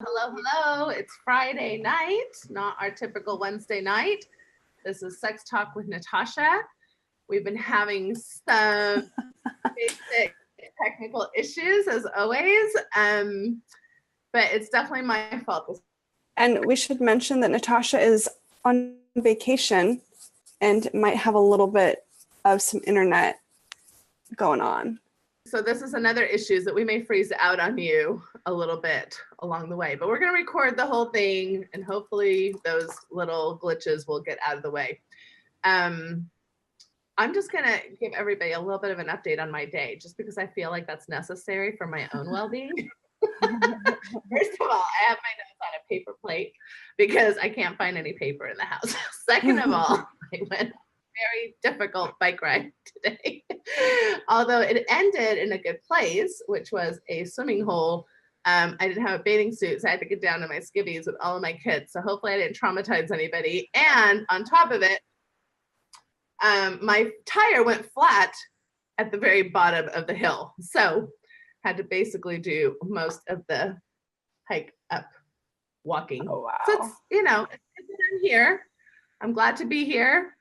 Hello. It's Friday night, not our typical Wednesday night. This is Sex Talk with Natasha. We've been having some basic technical issues as always, but it's definitely my fault. And we should mention that Natasha is on vacation and might have a little bit of some internet going on. So this is another issue that we may freeze out on you a little bit along the way, but we're going to record the whole thing and hopefully those little glitches will get out of the way. I'm just going to give everybody a little bit of an update on my day, just because I feel like that's necessary for my own well-being. First of all, I have my notes on a paper plate because I can't find any paper in the house. Second of all, I went very difficult bike ride today. Although it ended in a good place, which was a swimming hole. I didn't have a bathing suit, so I had to get down to my skivvies with all of my kids. So hopefully I didn't traumatize anybody. And on top of it, my tire went flat at the very bottom of the hill. So had to basically do most of the hike up walking. Oh, wow. So it's, I'm here. I'm glad to be here.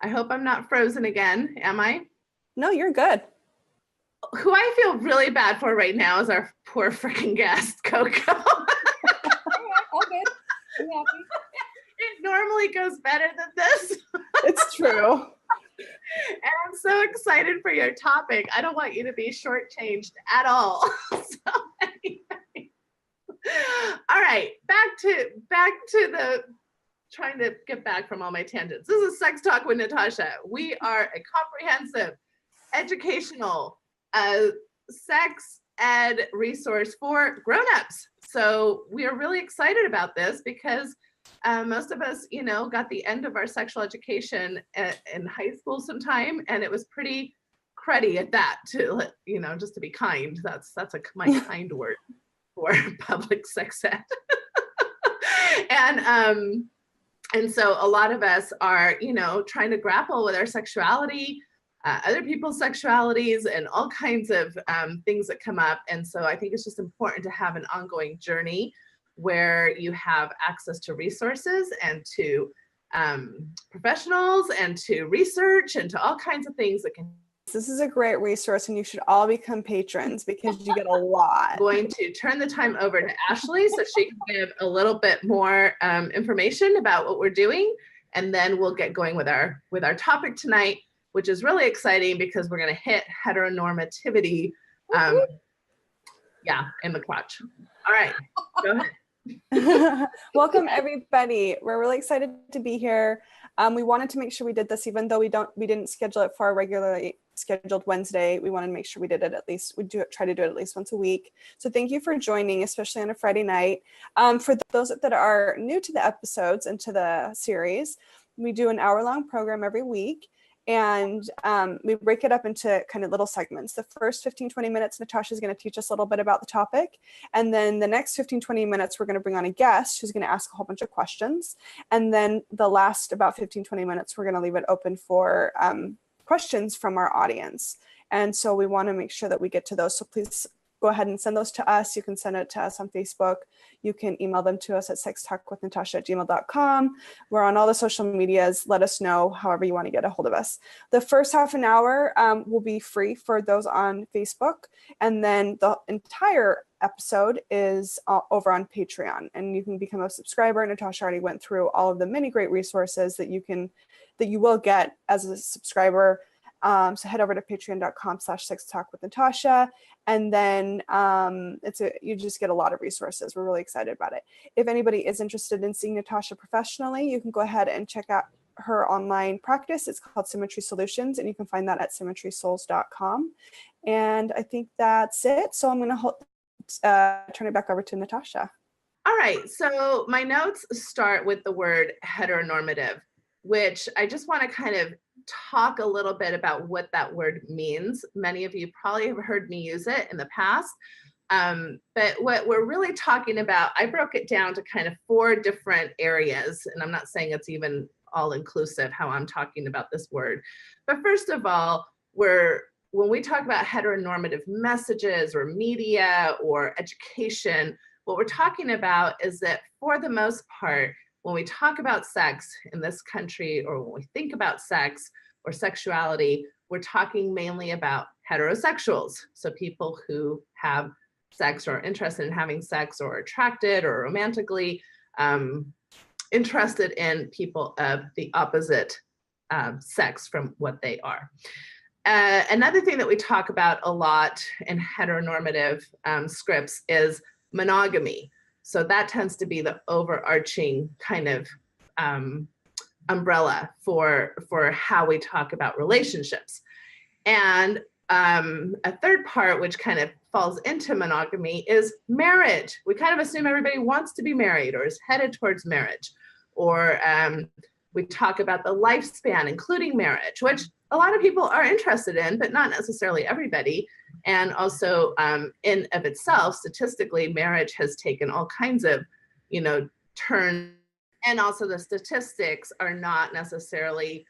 I hope I'm not frozen again. Am I? No, you're good. Who I feel really bad for right now is our poor freaking guest, Coco. All good. I'm happy. It normally goes better than this. It's true. And I'm so excited for your topic. I don't want you to be shortchanged at all. So anyway. All right, back to the trying to get back from all my tangents. This is Sex Talk with Natasha. We are a comprehensive, educational, sex ed resource for grown-ups. So we are really excited about this because most of us, got the end of our sexual education in high school sometime, and it was pretty cruddy at that. To just to be kind. That's my kind word for public sex ed. And so a lot of us are, trying to grapple with our sexuality, other people's sexualities, and all kinds of things that come up. And so I think it's just important to have an ongoing journey where you have access to resources and to professionals and to research and to all kinds of things that can. This is a great resource, and you should all become patrons because you get a lot. I'm going to turn the time over to Ashley so she can give a little bit more information about what we're doing, and then we'll get going with our topic tonight, which is really exciting because we're going to hit heteronormativity, in the crotch. All right, go ahead. Welcome everybody. We're really excited to be here. We wanted to make sure we did this, even though we didn't schedule it for our regularly scheduled Wednesday. We wanted to make sure we did it try to do it at least once a week. So thank you for joining, especially on a Friday night. For those that are new to the episodes and to the series, we do an hour-long program every week. And we break it up into kind of little segments. The first 15-20 minutes, Natasha is going to teach us a little bit about the topic. And then the next 15-20 minutes, we're going to bring on a guest who's going to ask a whole bunch of questions. And then the last about 15-20 minutes, we're going to leave it open for questions from our audience. And so we want to make sure that we get to those. So please go ahead and send those to us. You can send it to us on Facebook. You can email them to us at sextalkwithnatasha@gmail.com. We're on all the social medias. Let us know however you want to get a hold of us. The first half an hour will be free for those on Facebook. And then the entire episode is over on Patreon. And you can become a subscriber. Natasha already went through all of the many great resources that you will get as a subscriber. So head over to patreon.com/sextalkwithnatasha. And then you just get a lot of resources. We're really excited about it. If anybody is interested in seeing Natasha professionally, you can go ahead and check out her online practice. It's called Symmetry Solutions, and you can find that at symmetrysouls.com. And I think that's it. So I'm going to turn it back over to Natasha. All right. So my notes start with the word heteronormative, which I just want to kind of talk a little bit about what that word means. Many of you probably have heard me use it in the past, but what we're really talking about, I broke it down to kind of 4 different areas, and I'm not saying it's even all inclusive how I'm talking about this word. But first of all, when we talk about heteronormative messages or media or education, What we're talking about is that for the most part, when we talk about sex in this country, or when we think about sex or sexuality, we're talking mainly about heterosexuals. So people who have sex or are interested in having sex, or attracted or romantically interested in people of the opposite sex from what they are. Another thing that we talk about a lot in heteronormative scripts is monogamy. So that tends to be the overarching kind of umbrella for how we talk about relationships. And a third part, which kind of falls into monogamy, is marriage. We kind of assume everybody wants to be married or is headed towards marriage. Or we talk about the lifespan, including marriage, which a lot of people are interested in, but not necessarily everybody. And also in of itself, statistically, marriage has taken all kinds of, turns. And also the statistics are not necessarily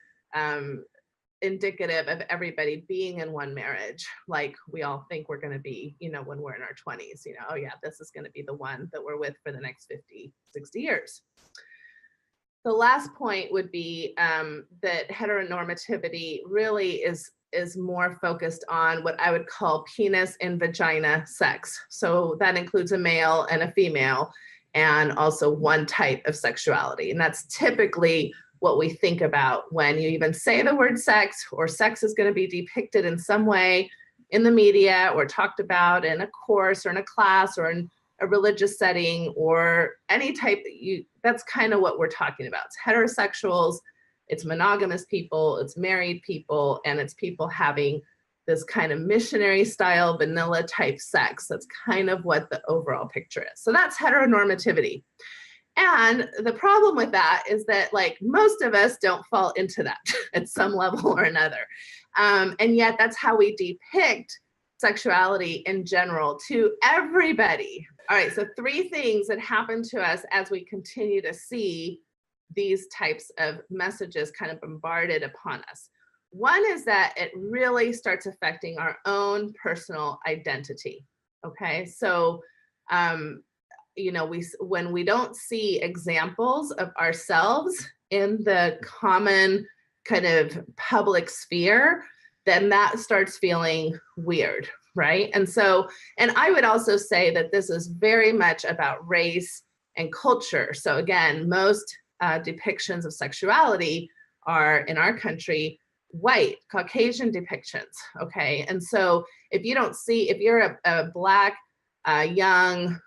indicative of everybody being in one marriage, like we all think we're going to be, when we're in our 20s, oh yeah, this is going to be the one that we're with for the next 50, 60 years. The last point would be that heteronormativity really is more focused on what I would call penis and vagina sex. So that includes a male and a female, and also one type of sexuality. And that's typically what we think about when you even say the word sex, or sex is going to be depicted in some way in the media, or talked about in a course or in a class or in a religious setting, or any type that's kind of what we're talking about. It's heterosexuals, it's monogamous people, it's married people, and it's people having this kind of missionary style, vanilla type sex. That's kind of what the overall picture is. So that's heteronormativity. And the problem with that is that, like, most of us don't fall into that at some level or another. And yet that's how we depict sexuality in general to everybody. All right, so 3 things that happen to us as we continue to see these types of messages kind of bombarded upon us. One is that it really starts affecting our own personal identity. Okay, so when we don't see examples of ourselves in the common kind of public sphere, then that starts feeling weird, right? And I would also say that this is very much about race and culture. So again, most depictions of sexuality are, in our country, white, Caucasian depictions, okay? And so if you're a Black, young,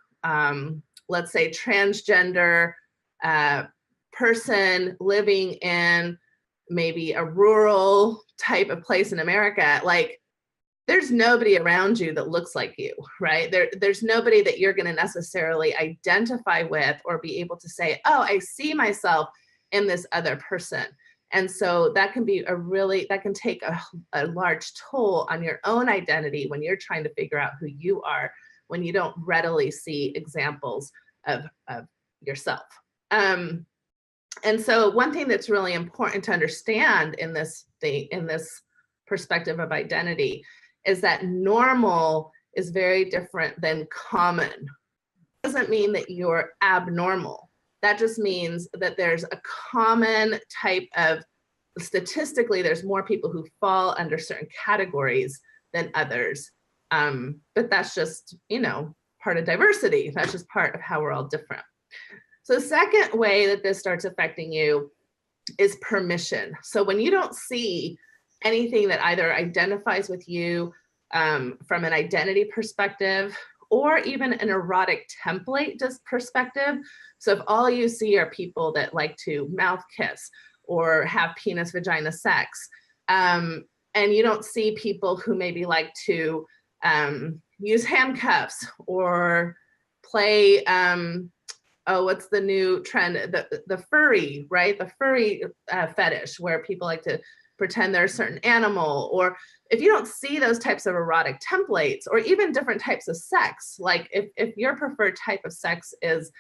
let's say transgender person living in maybe a rural type of place in America, like, there's nobody around you that looks like you, right? There's nobody that you're going to necessarily identify with or be able to say, oh, I see myself in this other person. And so that can be that can take a large toll on your own identity when you're trying to figure out who you are, when you don't readily see examples of yourself. And so one thing that's really important to understand in this perspective of identity is that normal is very different than common. It doesn't mean that you're abnormal. That just means that there's a common type of, statistically, there's more people who fall under certain categories than others. But that's just, part of diversity. That's just part of how we're all different. So the second way that this starts affecting you is permission. So when you don't see anything that either identifies with you from an identity perspective, or even an erotic template perspective. So if all you see are people that like to mouth kiss or have penis vagina sex, and you don't see people who maybe like to use handcuffs or play, what's the new trend? The furry, right? The furry fetish, where people like to pretend they're a certain animal. Or if you don't see those types of erotic templates, or even different types of sex, like if your preferred type of sex is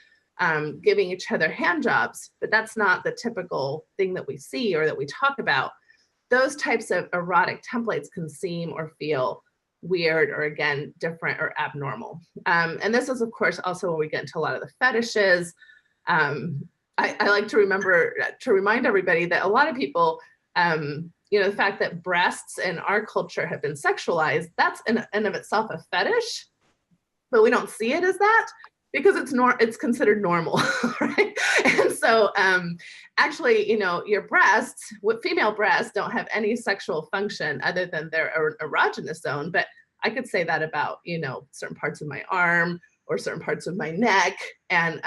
giving each other hand jobs, but that's not the typical thing that we see or that we talk about, those types of erotic templates can seem or feel weird or again, different or abnormal. And this is of course also when we get into a lot of the fetishes. I like to remind everybody that a lot of people, you know, the fact that breasts in our culture have been sexualized, that's in and of itself a fetish, but we don't see it as that because it's considered normal, right? And so actually, you know, your breasts, female breasts don't have any sexual function other than their erogenous zone, but I could say that about, you know, certain parts of my arm or certain parts of my neck. And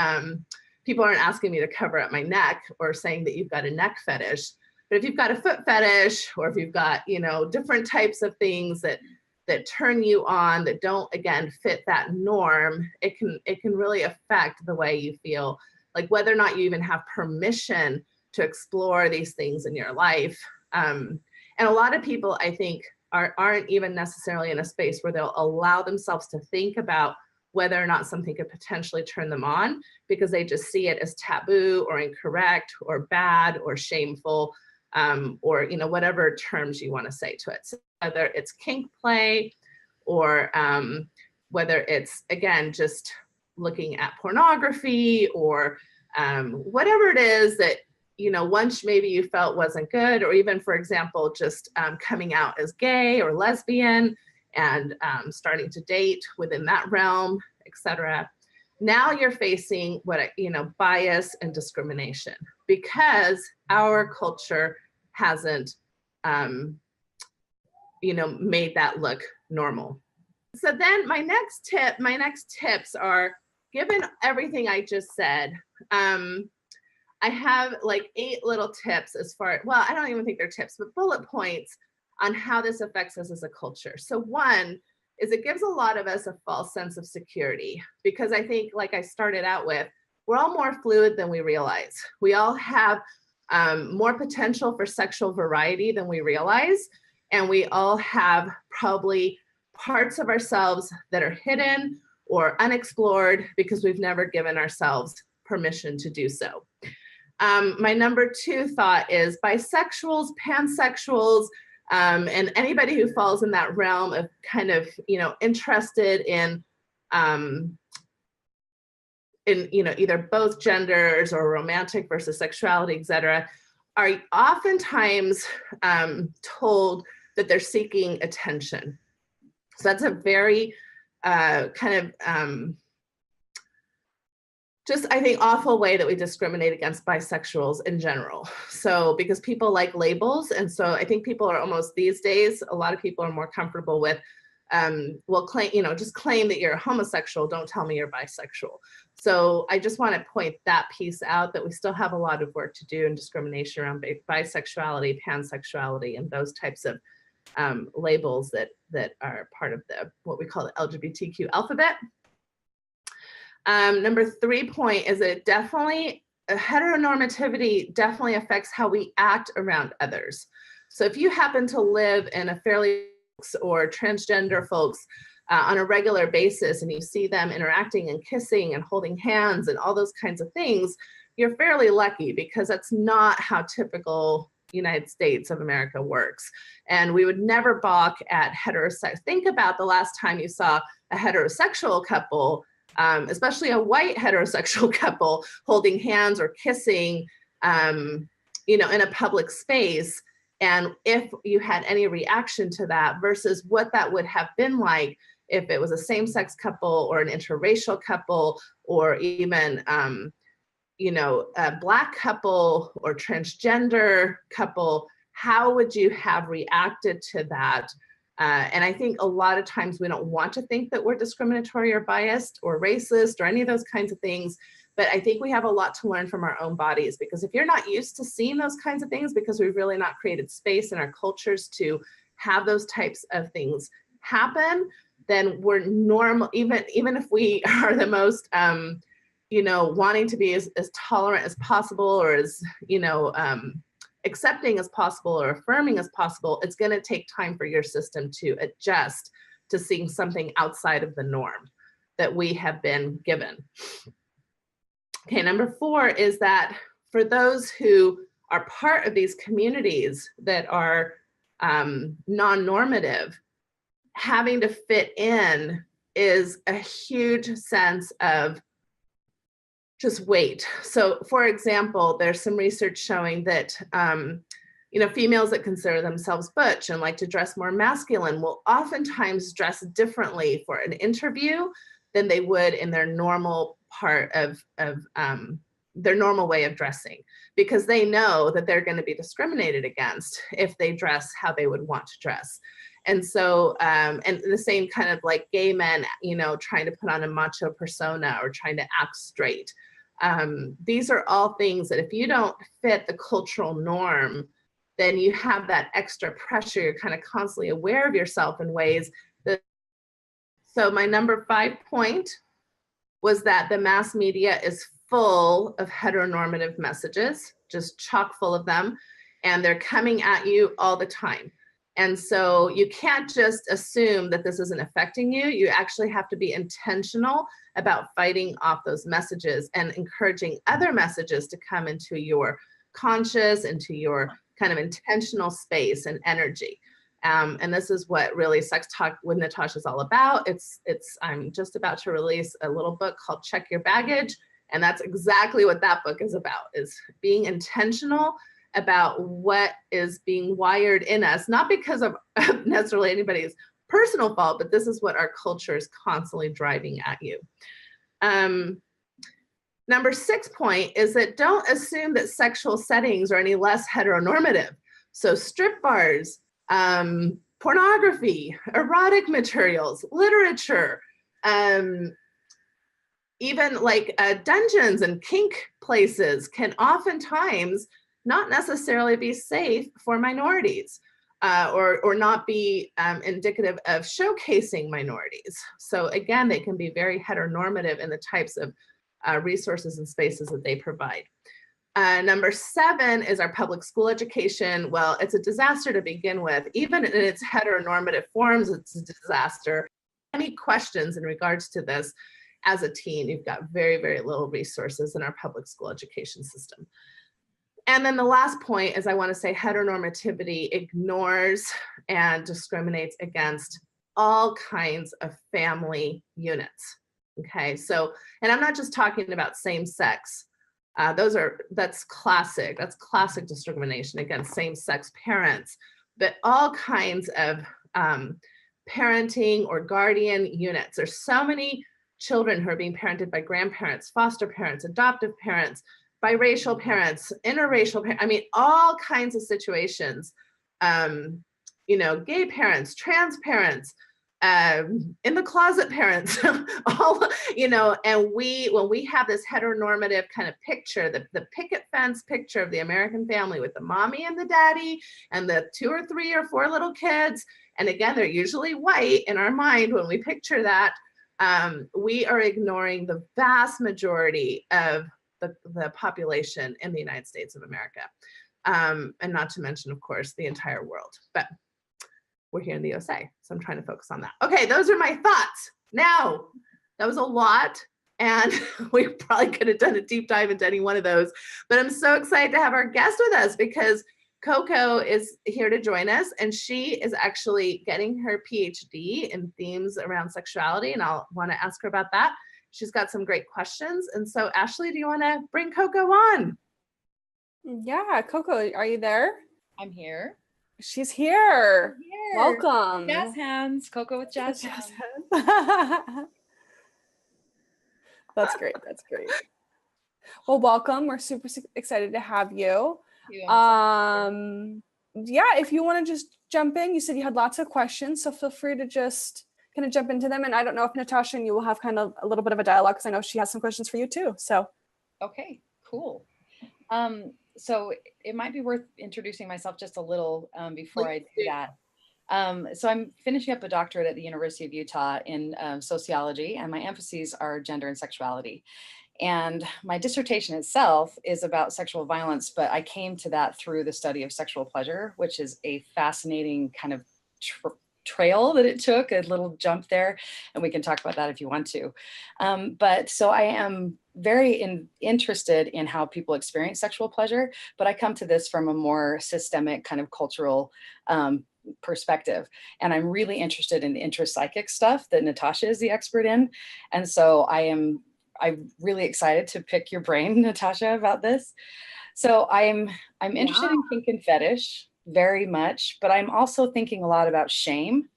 people aren't asking me to cover up my neck or saying that you've got a neck fetish. But if you've got a foot fetish, or if you've got, you know, different types of things that turn you on, that don't, again, fit that norm, it can really affect the way you feel, like whether or not you even have permission to explore these things in your life. And a lot of people, I think, aren't even necessarily in a space where they'll allow themselves to think about whether or not something could potentially turn them on, because they just see it as taboo or incorrect or bad or shameful, or, you know, whatever terms you want to say to it. So whether it's kink play or whether it's, again, just looking at pornography or whatever it is that, you know, once maybe you felt wasn't good, or even, for example, just coming out as gay or lesbian and starting to date within that realm, etc. Now you're facing bias and discrimination because our culture hasn't, made that look normal. So then my next tips are, given everything I just said, I have like 8 little tips as far, well, I don't even think they're tips, but bullet points on how this affects us as a culture. So one is it gives a lot of us a false sense of security, because I think, like I started out with, we're all more fluid than we realize. We all have more potential for sexual variety than we realize. And we all have probably parts of ourselves that are hidden or unexplored because we've never given ourselves permission to do so. My number 2 thought is bisexuals, pansexuals, and anybody who falls in that realm of kind of, interested in either both genders or romantic versus sexuality, etc., are oftentimes told that they're seeking attention. So that's a very just, I think, awful way that we discriminate against bisexuals in general. So because people like labels, and so I think people are almost, these days, a lot of people are more comfortable with, just claim that you're a homosexual, don't tell me you're bisexual. So I just want to point that piece out, that we still have a lot of work to do in discrimination around bisexuality, pansexuality, and those types of labels that are part of what we call the LGBTQ alphabet. Number 3 point is that heteronormativity definitely affects how we act around others. So if you happen to live in a fairly or transgender folks on a regular basis, and you see them interacting and kissing and holding hands and all those kinds of things, you're fairly lucky, because that's not how typical United States of America works. And we would never balk at heterosexual. Think about the last time you saw a heterosexual couple, especially a white heterosexual couple, holding hands or kissing, in a public space. And if you had any reaction to that versus what that would have been like if it was a same-sex couple or an interracial couple, or even, a Black couple or transgender couple, how would you have reacted to that? And I think a lot of times we don't want to think that we're discriminatory or biased or racist or any of those kinds of things. But I think we have a lot to learn from our own bodies, because if you're not used to seeing those kinds of things, because we've really not created space in our cultures to have those types of things happen, then we're normal, even if we are the most, wanting to be as tolerant as possible, or as, accepting as possible or affirming as possible, it's going to take time for your system to adjust to seeing something outside of the norm that we have been given. Okay, number 4 is that for those who are part of these communities that are non-normative, having to fit in is a huge sense of just weight. So for example, there's some research showing that females that consider themselves butch and like to dress more masculine will oftentimes dress differently for an interview than they would in their normal part of their normal way of dressing, because they know that they're going to be discriminated against if they dress how they would want to dress. And so, and the same kind of like gay men, trying to put on a macho persona or trying to act straight. These are all things that if you don't fit the cultural norm, then you have that extra pressure. You're kind of constantly aware of yourself in ways that. So my number 5 point was that the mass media is full of heteronormative messages, just chock full of them, and they're coming at you all the time. And so you can't just assume that this isn't affecting you. You actually have to be intentional about fighting off those messages and encouraging other messages to come into your conscious, into your kind of intentional space and energy. And this is what really Sex Talk with Natasha is all about. I'm just about to release a little book called Check Your Baggage. And that's exactly what that book is about, is being intentional about what is being wired in us, not because of necessarily anybody's personal fault, but this is what our culture is constantly driving at you. Number 6 point is that don't assume that sexual settings are any less heteronormative. So strip bars, pornography, erotic materials, literature, even like dungeons and kink places can oftentimes not necessarily be safe for minorities, or not be indicative of showcasing minorities. So again, they can be very heteronormative in the types of resources and spaces that they provide. Number 7 is our public school education. Well, it's a disaster to begin with. Even in its heteronormative forms, it's a disaster. Any questions in regards to this as a teen, you've got very, very little resources in our public school education system. And then the last point is I want to say heteronormativity ignores and discriminates against all kinds of family units. Okay, so, and I'm not just talking about same sex. That's classic discrimination against same-sex parents, but all kinds of parenting or guardian units. There's so many children who are being parented by grandparents, foster parents, adoptive parents, biracial parents, interracial parents, I mean, all kinds of situations, gay parents, trans parents, in the closet parents, all, and when we have this heteronormative kind of picture, the picket fence picture of the American family with the mommy and the daddy and the 2 or 3 or 4 little kids, and again, they're usually white in our mind when we picture that, we are ignoring the vast majority of the population in the United States of America, and not to mention, of course, the entire world. But we're here in the USA, so I'm trying to focus on that. Okay, those are my thoughts. Now, that was a lot, and we probably could have done a deep dive into any one of those, but I'm so excited to have our guest with us because Coco is here to join us, and she is actually getting her PhD in themes around sexuality, and I'll want to ask her about that. She's got some great questions, and so Ashley, do you want to bring Coco on? Yeah, Coco, are you there? I'm here. She's here. Welcome. Jazz hands. Coco with jazz hands. That's great. That's great. Well, welcome. We're super excited to have you. Yeah, if you want to just jump in, you said you had lots of questions, so feel free to just kind of jump into them. And I don't know if Natasha and you will have kind of a little bit of a dialogue because I know she has some questions for you too. So. Okay, cool. So it might be worth introducing myself just a little before I do that. So I'm finishing up a doctorate at the University of Utah in sociology, and my emphases are gender and sexuality. And my dissertation itself is about sexual violence, but I came to that through the study of sexual pleasure, which is a fascinating kind of trail that it took, a little jump there, and we can talk about that if you want to. But so I am very interested in how people experience sexual pleasure, but I come to this from a more systemic kind of cultural perspective. And I'm really interested in the intrapsychic stuff that Natasha is the expert in. And so I'm really excited to pick your brain, Natasha, about this. So I'm interested in kink and fetish very much, but I'm also thinking a lot about shame.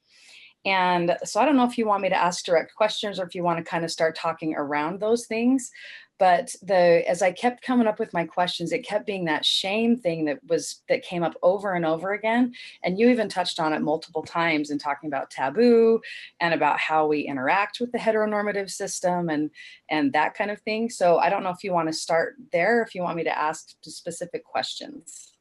And so I don't know if you want me to ask direct questions or if you want to kind of start talking around those things. But as I kept coming up with my questions, it kept being that shame thing that came up over and over again. And you even touched on it multiple times in talking about taboo and about how we interact with the heteronormative system and that kind of thing. So I don't know if you want to start there, if you want me to ask specific questions.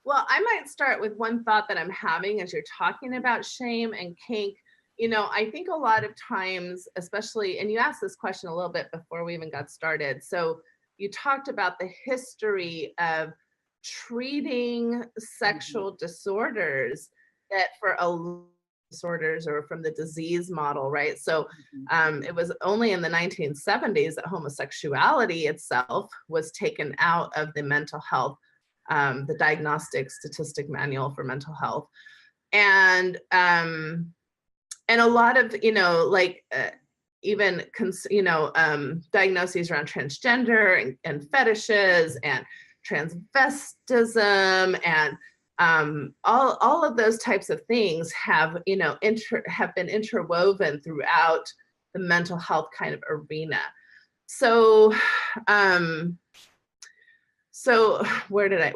Well, I might start with one thought that I'm having as you're talking about shame and kink. You know, I think a lot of times, especially, and you asked this question a little bit before we even got started. So you talked about the history of treating sexual disorders that for disorders or from the disease model, right? So it was only in the 1970s that homosexuality itself was taken out of the mental health, the Diagnostic Statistic Manual for Mental Health. And a lot of, you know, like even, diagnoses around transgender and fetishes and transvestism and all of those types of things have, you know, have been interwoven throughout the mental health kind of arena. So, why did I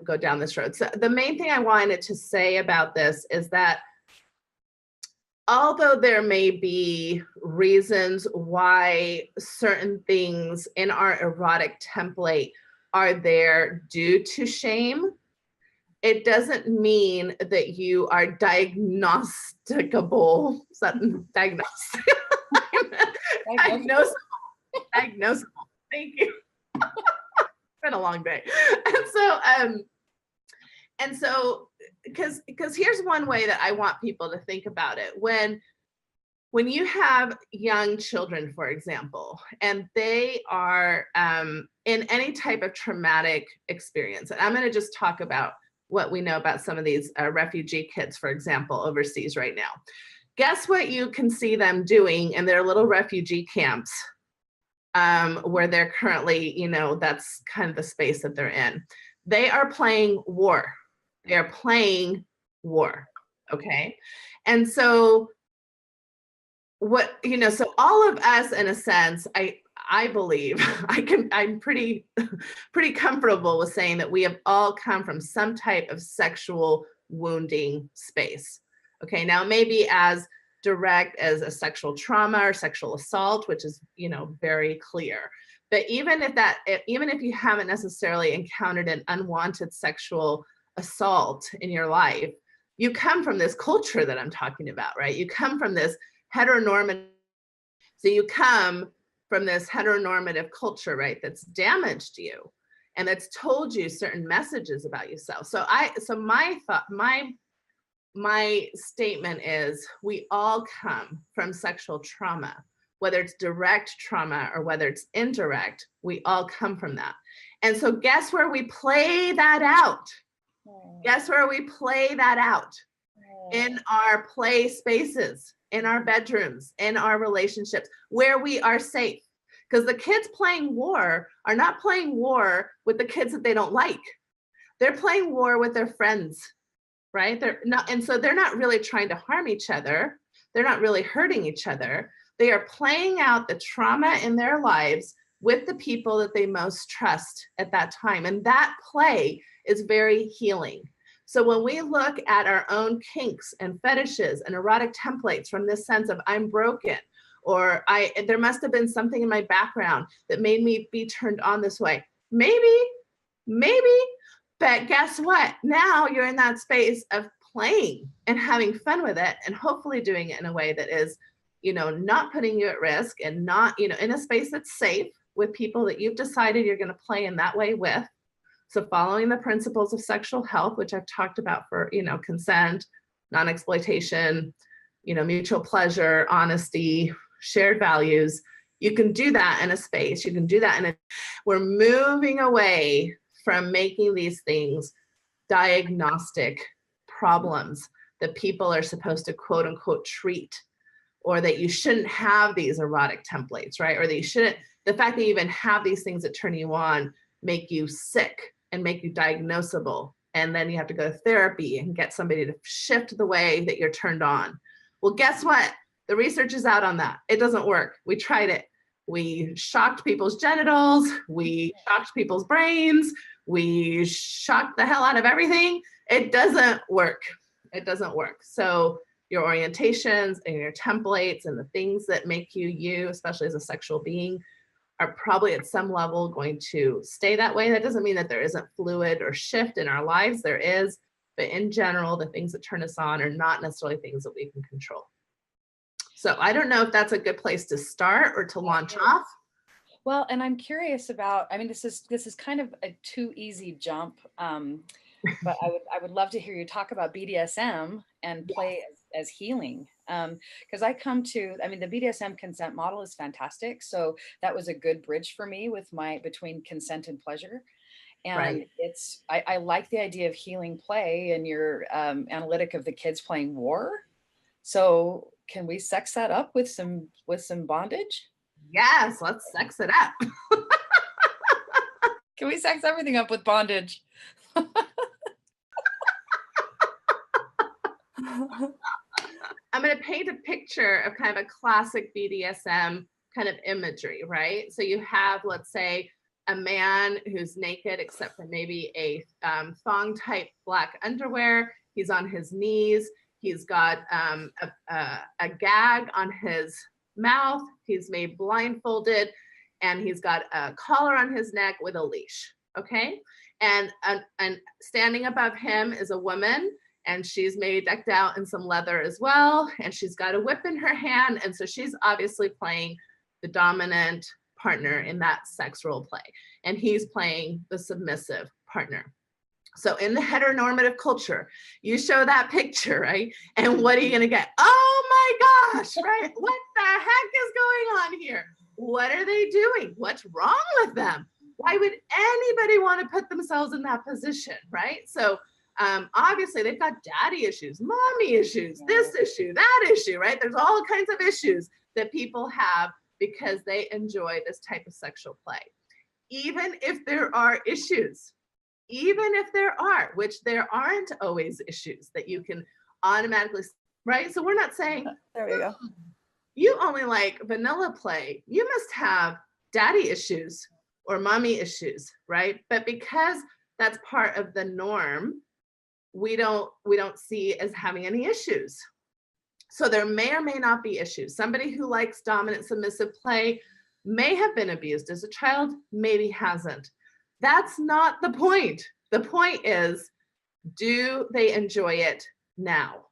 go down this road? So the main thing I wanted to say about this is that although there may be reasons why certain things in our erotic template are there due to shame, it doesn't mean that you are diagnosticable. Is that diagnostic? Diagnosable. Thank you. It's been a long day. And so, because here's one way that I want people to think about it. When you have young children, for example, and they are in any type of traumatic experience, and I'm going to just talk about what we know about some of these refugee kids, for example, overseas right now. Guess what you can see them doing in their little refugee camps where they're currently, you know, that's kind of the space that they're in. They are playing war. They're playing war, okay? And so what, you know, so all of us, in a sense, I believe, I'm pretty comfortable with saying that we have all come from some type of sexual wounding space, okay? Now, maybe as direct as a sexual trauma or sexual assault, which is, you know, very clear. But even if you haven't necessarily encountered an unwanted sexual assault in your life, you come from this culture that I'm talking about, right? You come from this heteronormative, so you come from this heteronormative culture, right? That's damaged you and that's told you certain messages about yourself. So my thought, my statement is we all come from sexual trauma, whether it's direct trauma or whether it's indirect, we all come from that. And so guess where we play that out? Guess where we play that out? In our play spaces, in our bedrooms, in our relationships, where we are safe. Because the kids playing war are not playing war with the kids that they don't like. They're playing war with their friends, right? They're not, and so they're not really trying to harm each other. They're not really hurting each other. They are playing out the trauma in their lives with the people that they most trust at that time. And that play is very healing. So when we look at our own kinks and fetishes and erotic templates from this sense of I'm broken, or there must have been something in my background that made me be turned on this way. Maybe, but guess what? Now you're in that space of playing and having fun with it and hopefully doing it in a way that is, you know, not putting you at risk and not, you know, in a space that's safe with people that you've decided you're going to play in that way with. So following the principles of sexual health, which I've talked about for, you know, consent, non-exploitation, you know, mutual pleasure, honesty, shared values, you can do that in a space. You can do that we're moving away from making these things diagnostic problems that people are supposed to quote unquote treat, or that you shouldn't have these erotic templates, right? Or that you shouldn't, the fact that you even have these things that turn you on make you sick and make you diagnosable. And then you have to go to therapy and get somebody to shift the way that you're turned on. Well, guess what? The research is out on that. It doesn't work. We tried it. We shocked people's genitals. We shocked people's brains. We shocked the hell out of everything. It doesn't work. It doesn't work. So your orientations and your templates and the things that make you you, especially as a sexual being, are probably at some level going to stay that way. That doesn't mean that there isn't fluid or shift in our lives. There is, but in general, the things that turn us on are not necessarily things that we can control. So I don't know if that's a good place to start or to launch off. Well, and I'm curious about, I mean, this is kind of a too easy jump, but I would love to hear you talk about BDSM and play as healing. Because I come to, I mean, the BDSM consent model is fantastic. So that was a good bridge for me with between consent and pleasure. And Right. I like the idea of healing play and your analytic of the kids playing war. So can we sex that up with some bondage? Yes, let's sex it up. Can we sex everything up with bondage? I'm going to paint a picture of kind of a classic BDSM kind of imagery, right? So you have, let's say, a man who's naked except for maybe a thong type black underwear. He's on his knees. He's got a gag on his mouth. He's made blindfolded, and he's got a collar on his neck with a leash. Okay, and standing above him is a woman, and she's maybe decked out in some leather as well, and she's got a whip in her hand, and so she's obviously playing the dominant partner in that sex role play, and he's playing the submissive partner. So in the heteronormative culture, you show that picture, right? And what are you gonna get? Oh my gosh, right? What the heck is going on here? What are they doing? What's wrong with them? Why would anybody want to put themselves in that position, right? So obviously they've got daddy issues, mommy issues, this issue, that issue, right? There's all kinds of issues that people have because they enjoy this type of sexual play. Even if there are issues, even if there are, which there aren't always issues that you can automatically, right? So we're not saying, there we go. You only like vanilla play. You must have daddy issues or mommy issues, right? But because that's part of the norm, we don't see as having any issues. So there may or may not be issues. Somebody who likes dominant submissive play may have been abused as a child, maybe hasn't. That's not the point. The point is, do they enjoy it now?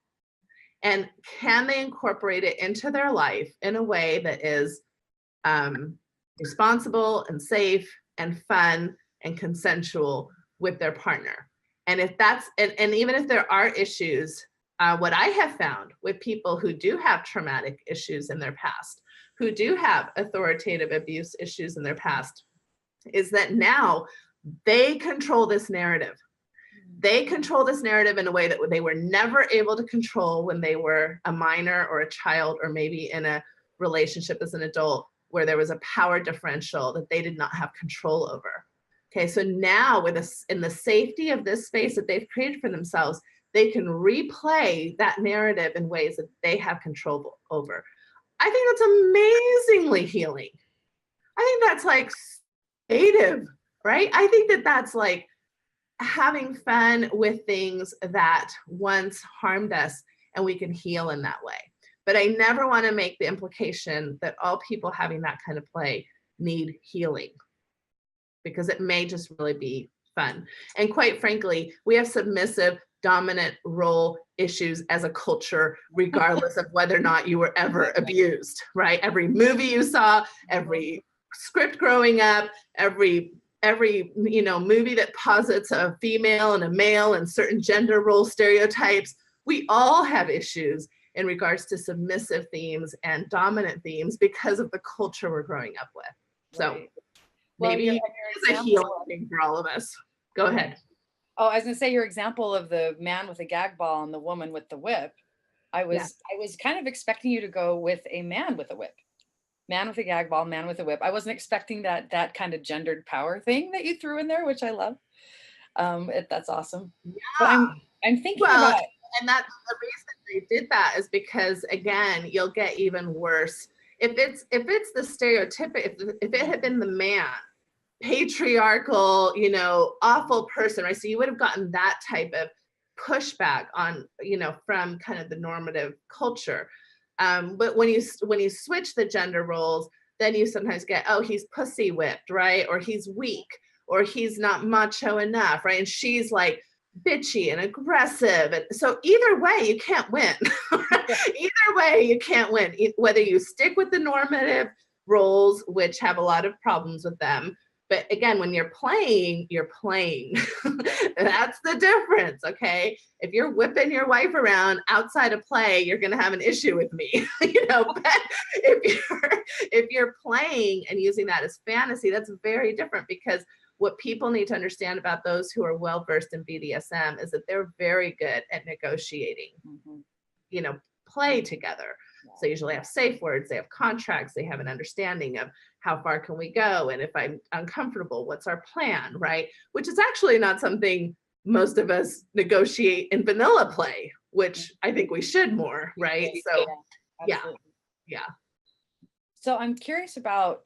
And can they incorporate it into their life in a way that is responsible and safe and fun and consensual with their partner? And if that's, and even if there are issues, what I have found with people who do have traumatic issues in their past, who do have authoritative abuse issues in their past, is that now they control this narrative. They control this narrative in a way that they were never able to control when they were a minor or a child, or maybe in a relationship as an adult where there was a power differential that they did not have control over. Okay, so now with this, in the safety of this space that they've created for themselves, they can replay that narrative in ways that they have control over. I think that's amazingly healing. I think that's like creative, right? I think that that's like having fun with things that once harmed us, and we can heal in that way. But I never want to make the implication that all people having that kind of play need healing, because it may just really be fun. And quite frankly, we have submissive, dominant role issues as a culture, regardless of whether or not you were ever abused, right? Every movie you saw, every script growing up, every movie that posits a female and a male and certain gender role stereotypes, we all have issues in regards to submissive themes and dominant themes because of the culture we're growing up with. So maybe it's a healing thing for all of us. Go ahead. Oh, I was gonna say your example of the man with a gag ball and the woman with the whip. I was kind of expecting you to go with a man with a whip. Man with a gag ball, man with a whip. I wasn't expecting that kind of gendered power thing that you threw in there, which I love. That's awesome. Yeah. But I'm thinking Well, about, and that's the reason they did that is because, again, you'll get even worse if it's the stereotypic. If it had been the man, patriarchal, awful person, right? So you would have gotten that type of pushback on, from kind of the normative culture. But when you switch the gender roles, then you sometimes get, oh, he's pussy whipped, right? Or he's weak, or he's not macho enough, right? And she's like bitchy and aggressive. And so either way, you can't win. Either way, you can't win. Whether you stick with the normative roles, which have a lot of problems with them. But again, when you're playing, you're playing. That's the difference, okay? If you're whipping your wife around outside of play, you're gonna have an issue with me, But if you're playing and using that as fantasy, that's very different, because what people need to understand about those who are well-versed in BDSM is that they're very good at negotiating, play together. So they usually have safe words, they have contracts, they have an understanding of how far can we go, and if I'm uncomfortable, what's our plan, right? Which is actually not something most of us negotiate in vanilla play, which I think we should more, right? So yeah. So I'm curious about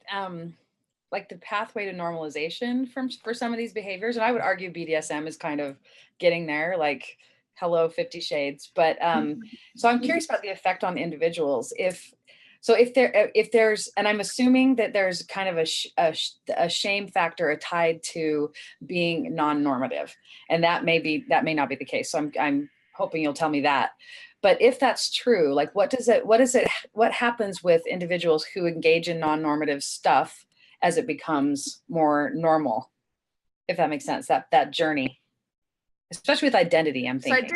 like the pathway to normalization for some of these behaviors, and I would argue BDSM is kind of getting there, like hello 50 Shades. But so I'm curious about the effect on individuals. If there's, and I'm assuming that there's kind of a shame factor tied to being non-normative, and that may not be the case. So I'm hoping you'll tell me that. But if that's true, like what happens with individuals who engage in non-normative stuff as it becomes more normal, if that makes sense, that journey, especially with identity, I'm thinking.